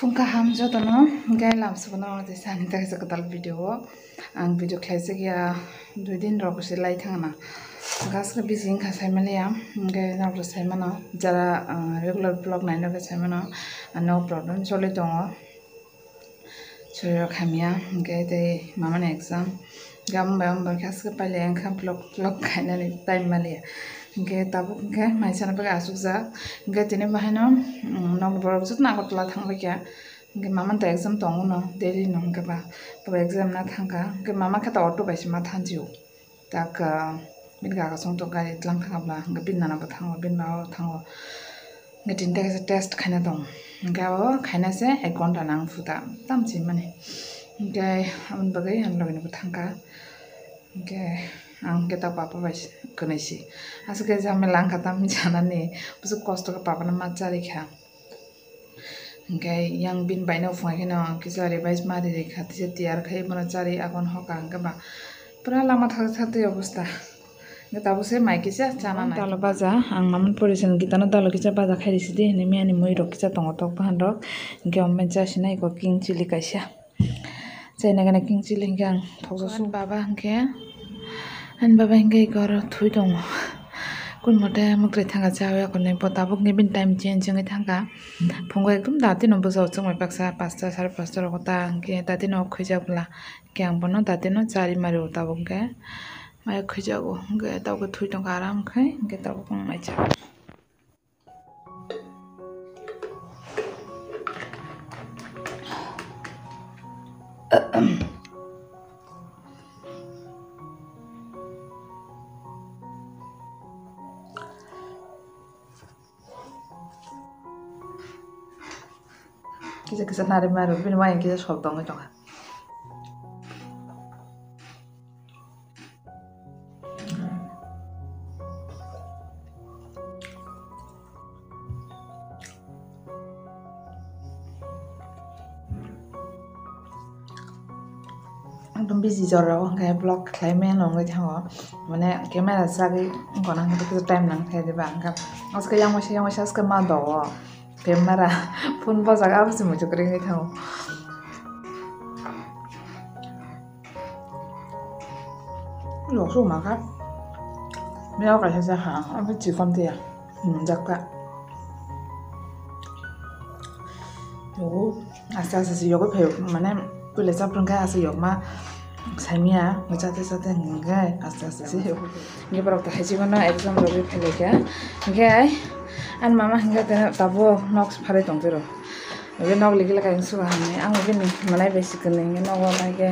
फुंका हम जो दोनों गए लाम से बना और जैसे अनिता के सकताल वीडियो आंग वीडियो खाइसे गया 2 दिन रोक से लाई था ना गास के बिजिंग का साइमन लिया गए ना उस साइमन जरा रेगुलर ब्लॉग नाइन के साइमन नो प्रॉब्लम चले तो चले रखामिया गए ते मामा ने एग्जाम गाम बायम बरखास के पहले अंखा ब्लॉग खाने ने टाइम मालिया गे ताबुक गे माइसाना पे आसुक जा गे तिने बाहायनो नग बरक जुत नागरतला थांबाय क्या गे मामा त एग्जाम दङ न डेली न गबा तो एग्जाम ना थांगा गे मामा खाता ऑटो बाइस मा थांजिउ ताक बिन गागा सं तो गारि तलां थांगाब्ला गे बिन नानाबो थाङो बिन माबा थाङो गे तिनटा के टेस्ट खाना दं गाबो खाना से 1 घन्टा नां फुदा तामसि माने गे आमन बगै आन लगैनोबो थांगा गे आं केता पापा बाइस कनेसि आसके जामेला आं खाता मिजानानै बुसु कष्ट के पापा ना मा जारिखा गे yang bin baino फुङाखै न किजारि बाइस मारि रेखा तिसे तियार खै बना जारि आगन हका गबा पुरा लामा थाथे अवस्था गे ताबुसे माइकिसा जाना ना दालो बाजा आं मामन परिसन गितानो दालो किसा बाजा खाइरिसि दे ने मियानि मै रक किसा दङ तक बाहानरक गे अम्मे जासिना इको किंग चिली काइसा जायना गने किंग चिली गे आं थगसु बाबा गे an baba hingai gor thui dong kun mote mukre thanga chawe ko ne potabuk ne bin time change ngai thanga phungo ekdum dati no bujau chungmai paksa 5টা 5:30 ro ta ke dati no khojabla ke ang bono dati no chari mari utabuk ge mai khojago ge taw ko thui dong aram khai ge taw ko mai cha Kisah nari maru, bin wae kisah soal dong itu kan. Aku busy jorok, kayak blog klaimen nongoi thawo, mana kamera sagi, kono kita kita time nang kayak di bangkap. Aska yang masih aska madawa. Kamera phone baza apa sih muncul kering itu lok su makan meo kayak saja apa cikon dia jaga yo asa sih yo ke mana boleh sapun kan asa yo mah saya macam tu enggak asa sih yo ni baru tak haji mana exam baru pilih ya enggak an mama hingga tabo nox phare tong tero ebe nog ligila kain su hamne ang ebe ni manai besi kene nge nog lage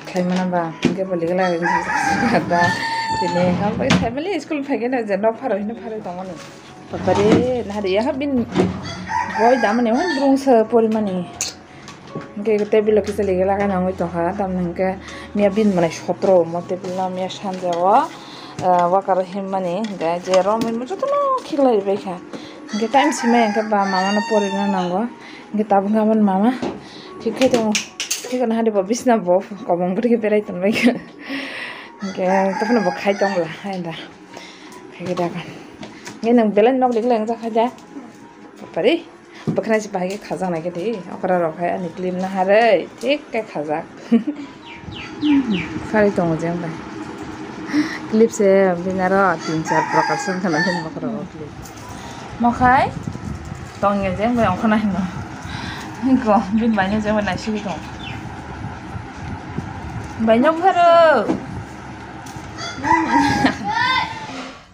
khai mana ba nge bo ligila kain da tine ham bai family school phage na je nog pharo hine phare tong ne papare na ri ya bin boy damane hon drung sa porimani nge tebilo kisa ligila kain angoi to ha tam nge mia bin manai 17 mo tebilo mia sanjawa wakar himani nge je romin mo jotono khilai bekha nge time sime nge ba mama na pore na nango nge tabung gaman mama thikai to thikana hadi bo bisna bo kobong buri ke berai ton bai nge topna bo khai tong la haida khai da kan nge nang belan nok lik leng ja kha ja pari bakna ji bahage khaja na ke de okra ro khai ani clean na hare thik ke khaja phari tong jeng ba clip se binaro 3-4 प्रकार से खाना दिन बकरा clip मखाय तंगे जे बै अंखना हिनो हिको बिन बायनो जे ना सिबि दं बायनो भरो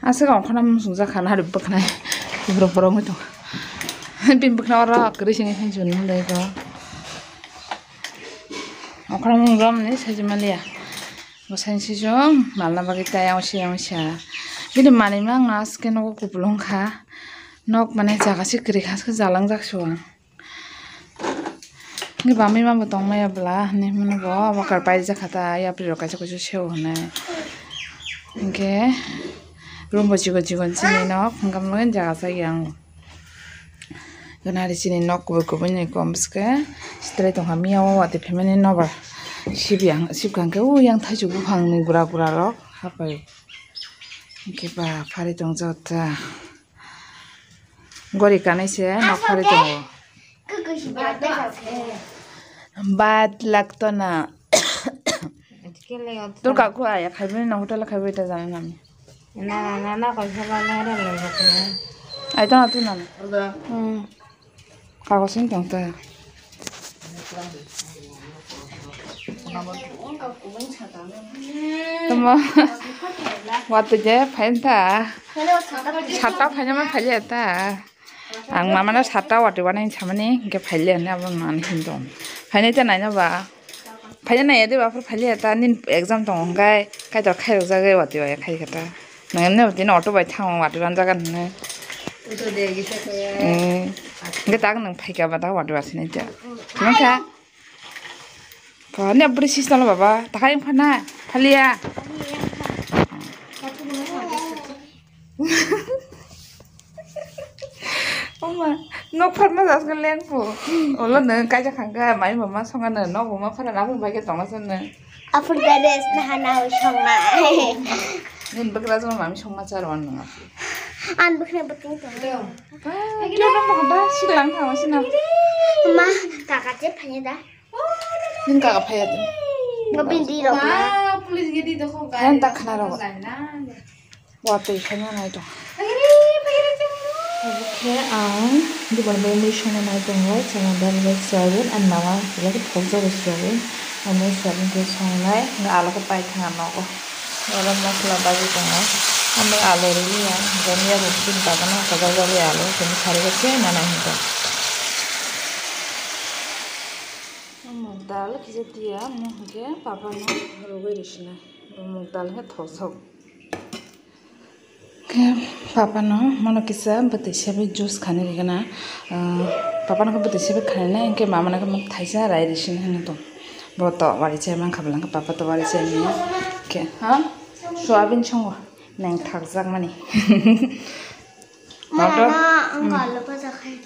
आसे अंखना मुसुजा खाना हरब बखना ब्रो ब्रो मतो बिन बखना रा करिसिनि हिजुन मुंदै गो अंखना मुंगम ने सजिमालिया बसाइनसि जों मालना बागिता यावसिया बिन माने मा नास के नको कुपलंखा nok mane jaga si kri khas ke jalang jak so nge bami ma botong ma bla ne mane bo bakar pai ja khata ya pri ro kaisa ko seu hone nge rum bo jigo jigon chini nok ngam ngen jaga sa yang ganari chini nok ko bane ko amske straight tong ha miawo ate family nobar sibgang ke u yang thaiju bu phang ni gura gura ro ha pai nge ba phari tong jota Gori kanai se nok phare to Bad luck to na. Tur kaku ayah khaibin na hotel khaibin ta jana nami. Na kaisa bana ra le bakhe. Ai ta tu nami. Kaku sing tong ta. Tama. Waktu je pain ta. Sata pain ma pain ta. Ang mama na sata waktu wana ini sama ni ke pain ni abang nani hindom. Pain itu nanya ba. Pain na ya deh bapak pain ta nin exam tong kai kai jauh kai jaga waktu ya kai kata. Nanya ni waktu ni auto bayi thang waktu wan jaga ni. Itu deh gitu kayak. Nggak tahu nang pakai apa tahu waktu asin aja. Kenapa? Kau ni apa sih salah bapa? Tak ada yang mana? Palia. Oma, no pernah jas keleng pu. Olah neng kaja kangga, main mama songan neng, no mama pernah apa bagai tonga sana. Apa beres nah nau sama. Nen bekerja sama mami songa caruan neng. An bukan betul tu. Lagi orang mau dah silang kamu sih nak. Ma, kakak cep hanya dah. Nen kakak payah tu. Ngapin di dok. Polis gitu tuh kok. Payah tak kenal aku. Waktu ikannya naik tu. Okay, di bawah mission naik tu ngai, sama dan restaurant, and mama lagi pojok restaurant, and restaurant tu sangai, nggak alu ko payah tengah noko. Orang masalah baju tu ngai. Hame alu ni ya, jadi ya mungkin tak kena kagak alu, jadi cari kerja mana itu. Dal kisah dia, mungkin papa nak rogai risna, dalnya thosok. Papa no, mana kisah betul siapa jus khane rigana, papa nak betul siapa khane na, इनके मामा nak मत थाईसा राय risna है तो, बहुत तो वाली चाहिए man खाबला का papa तो वाली चाहिए नहीं, क्या, हाँ, सोयाबीन चंगो, neng thak jak mani. Mana enggak lupa zakhay.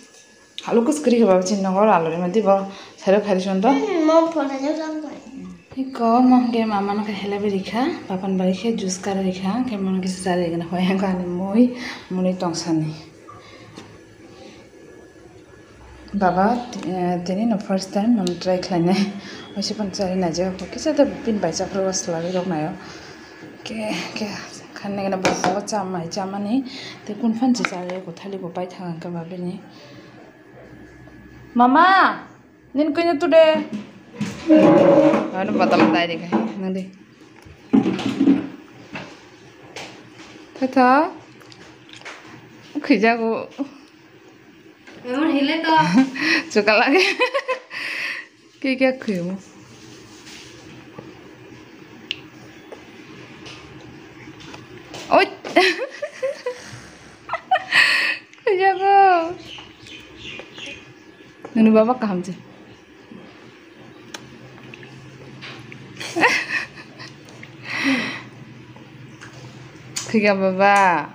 Halu kus kiri kebab cinta kau lalu ni mesti bawa saya kari contoh. Mau phone aja zakhay. Iko mau ke mama nak hela berikha, papan berikha jus kari berikha, ke mana kisah cari kan, kau yang kan moi muni tongsani. Baba, tini no first time mam try kelane, masih pun cari naja, kisah tu pin baca perwas lagi dok nayo. Ke खाने के ना बहुत चामा नहीं ते कौन फन से चाले को थाली को पाई था का बाबे नहीं मामा निन कोई ना तुड़े मैंने बता बताई देखा है नंदे था खिजा को Emang hele to. चुका लगे क्या खियो ôi Kaya ko nanubaba ka hamje Kaya baba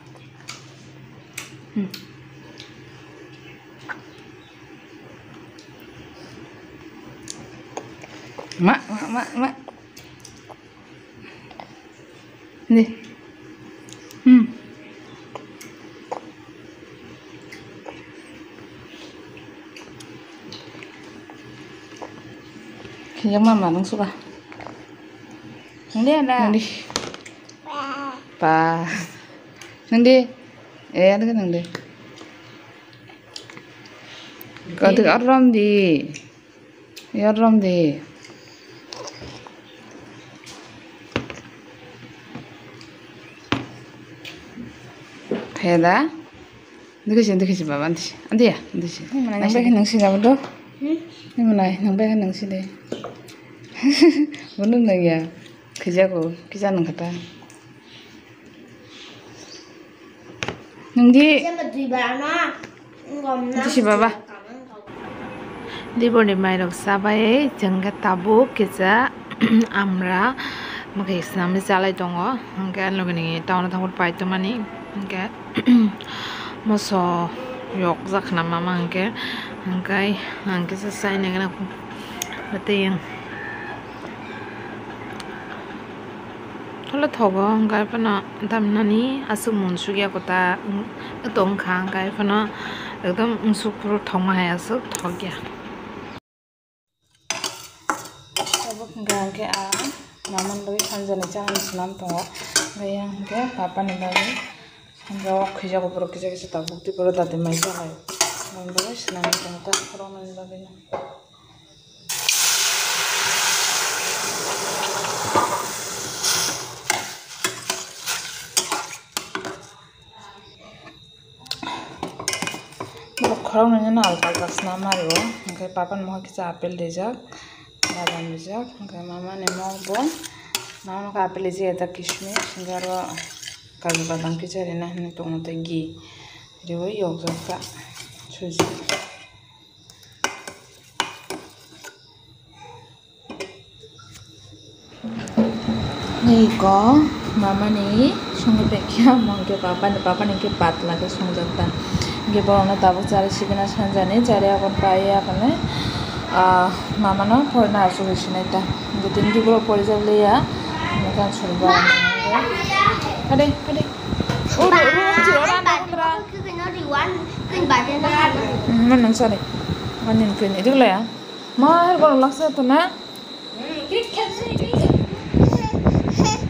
mak nih Yang mama nang suka. Nanti ada. Nanti. Pa. Nanti. Ada kan nanti. Kau tu orang di. Ya orang di. Kayak dah. Nanti sih bapa nanti. Nanti ya, nanti sih. Nampak kan nang sih apa tu? Ini mana? Nampak kan nang sih deh. Mana nang ya? Kerja ko, kerja nang kata. Nanti. Siapa di mana? Nanti sih bapa. Di bawah mai rok sabai jangka tabu kerja amra makai senam jalan tongo. Angkat lo gini tahun tahun pai tu mani. Angkat moso yok zak nama mangke. Angkai selesai ni kan aku betul yang. Kalau tahu angkai pernah tam nani asal munsugia kota tongkang angkai pernah एकदम उंसुकपुर ठाउँमा आएछु ठग्या अब गाउँकै मामान लगे सानजानि जानो सुनाम दङ ओमफ्राय पापानि बागै सानजाव खैजागो बर' खैजा दाबुकति बर' दादि माइ जालाय मोनबाय सुनानै दङ दा खरावनानि बागैनो खरावनानि आलदा सुना मारियो ओमफ्राय पापानि महर खिजा आपेल दैजाक बादाम दैजाक ओमफ्राय मामानि महरबो मामाखौ आपेल दैजाक एदा किसमिस ओमफ्राय आरो काजु बादाम खिजा ओरैनो होनो दङ ओमफ्राय घी ओरैबो एवजाबखा सुजि नैको मामानि संनो पेकिया मंगे पापानि के पातला के संजाता गे बरनो दाबो जारे सिगना सानजानि जारे आगन पाए आगने मामानो फरना आसु होसिनायता गे दिन दिबो परिजालेया मेगान सुरबा अरे ओ जिरा नांद्रा मन नंसारे मानिन कइन इदुलाया मा गरम लागसा त ना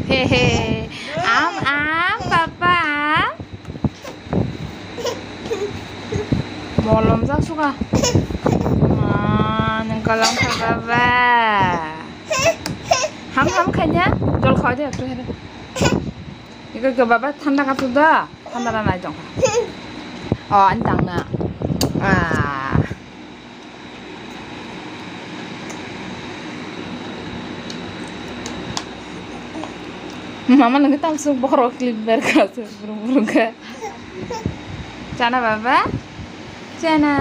हे आम पापा Bolom sak suka. Neng kalong papa. Ham kayaknya jol kau aja tuh ada. Iku ke papa tanda ka sudah. Tanda na naik dong. Oh antang na. Mama lagi tamsuk borok klip berkas burung ke. Cana papa. Cana.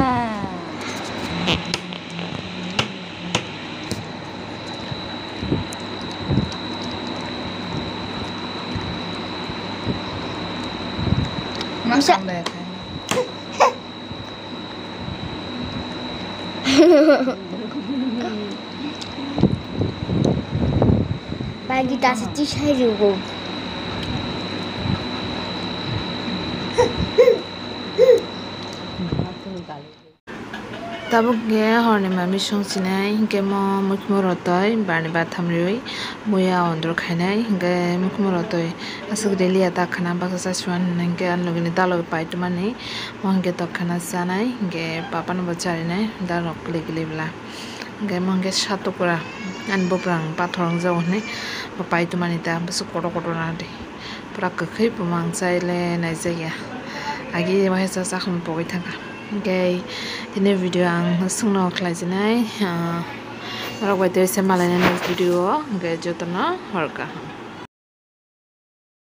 Masak deh. Bagi tas itu saya juga. Tabuk ge horni mami songsinai hinge mo mukmurotoi bani bathamrioi muya ondro khainai hinge mukmurotoi asuk relia ta khana baksa saswan hinge anlogini dalog paitumani mo hinge to khana sanai hinge papa no bacharinai dalog legilebla hinge mo hinge satupura anboprang pathorang jawne paitumani ta basu koto na de pura kokhai pumang chaile nai jaya agi wahesa sakhum pogoi thanga Okay, ini video ang sungno klajinai. Orang buat dari semalam ini video, gak jodoh na harga.